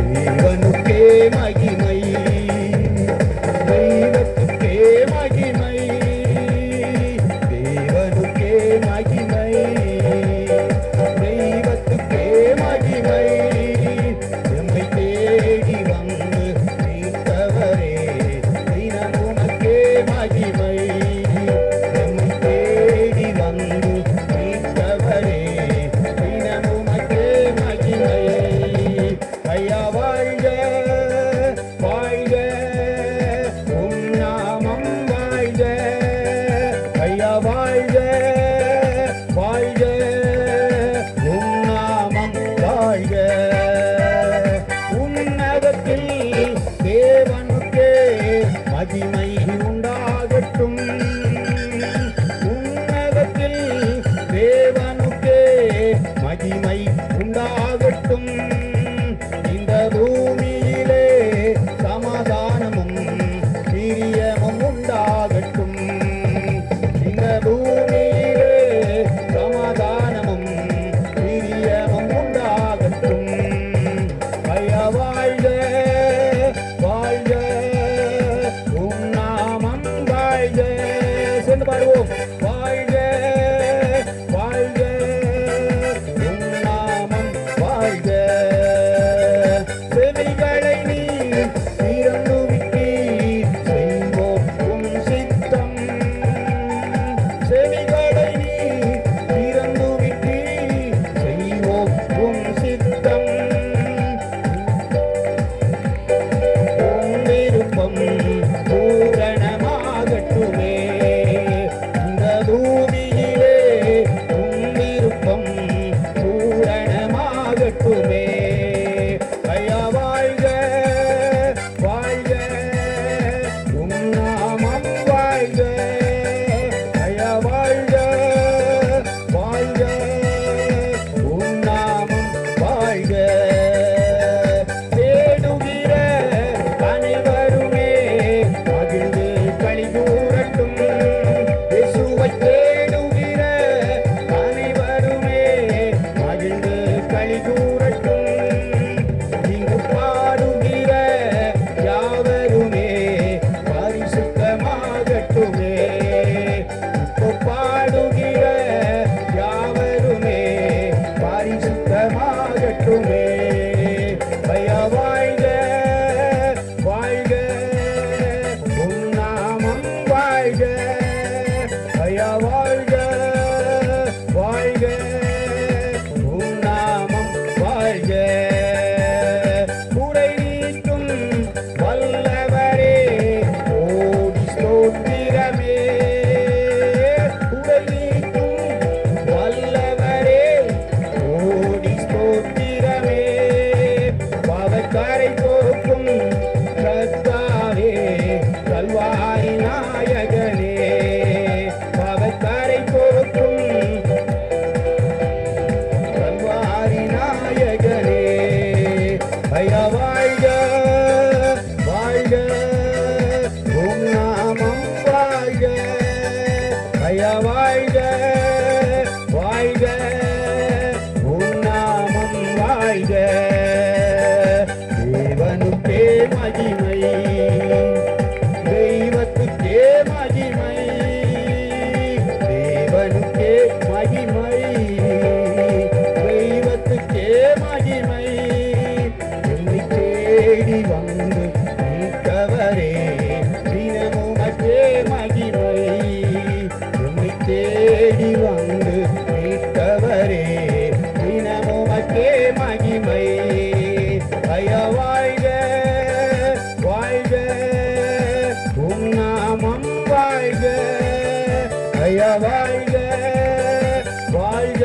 தேவனுக்கே மகிமை, தெய்வத்துக்கே மகிமை, தேவனுக்கே மகிமை, தெய்வத்துக்கே மகிமை. எம்மை தேடி வந்து மீட்டவரே, தினம் உமக்கே மகிமை. எம்மை தேடி வந்து மீட்டவரே, தினம் உமக்கே மகிமை. ஐயா வாழ்க வாழ்க, உம் நாமம் வாழ்க. ஐயா வாழ்க வாழ்க, உம் நாமம் வாழ்க. உன்னதத்தில் தேவனுக்கே மகிமை உண்டாகட்டும். உன்னதத்தில் தேவனுக்கே மகிமை உண்டாகட்டும். இந்த பூமியிலே சமாதானமும் பிரியமும் உண்டாகட்டும். இந்த பூமியிலே சமாதானமும் பிரியமும் உண்டாகட்டும். ஐயா வாழ்க வாழ்க, உம் நாமம் வாழ்க. சேர்ந்து பாடுவோம். வாழ்க வாழ்க, உம் நாமம் வாழ்க. செவிகளை நீ திறந்து விட்டீர், செய்வோம் உம் சித்தம். செவிகளை நீ திறந்து விட்டீர், செய்வோம் உம் சித்தம். உம் விருப்பம் பூரணமாகட்டுமே. இந்த பூமியிலே உம் விருப்பம் பூரணமாகட்டுமே. ஐயா வாழ்க வாழ்க, உம் நாமம் வாழ்க. ஐயா வாழ்க வாழ்க, உம் நாமம் வாழ்க. தேடுகிற அனைவருமே மகிழ்ந்து களிகூரட்டும். இயேசுவை தேடுகிற அனைவருமே மகிழ்ந்து களிகூரட்டும். இங்கு பாடுகிற யாவருமே பரிசுத்தமாகட்டுமே. இப்போ பாடுகிற யாவருமே பரிசுத்தமாகட்டுமே. ஐயா வாழ்க வாழ்க, உம் நாமம் வாழ்க. ஐயா வாழ்க வாழ்க, உம் நாமம் வாழ்க. குறை நீக்கும் வல்லவரே, ஓடி ஸ்தோத்திரமே. குறை நீக்கும் வல்லவரே, ஓடி ஸ்தோத்திரமே. பாவக்கரை போக்கும் கர்த்தாவே, கல்வாரி நாயகனே. பாவக்கரை போக்கும் கல்வாரி நாயகனே. ஐயா வாழ்க வாழ்க, உம் நாமம் வாழ்க. ஐயா வாழ்க வாழ்க, உம் நாமம் வாழ்க. தேவனுக்கே மகிமை, தெய்வத்துக்கே மகிமை, தேவனுக்கே மகிமை, தெய்வத்துக்கே மகிமை. என்னை தேடி வந்து மீட்டவரே, தினம் உமக்கே மகிமை. என்னை தேடி வந்து மீட்டவரே, தினம் உமக்கே மகிமை. ஐயா வாழ்க வாழ்க, உம் நாமம் வாழ்க. ஐயா வாழ்க வாழ்க,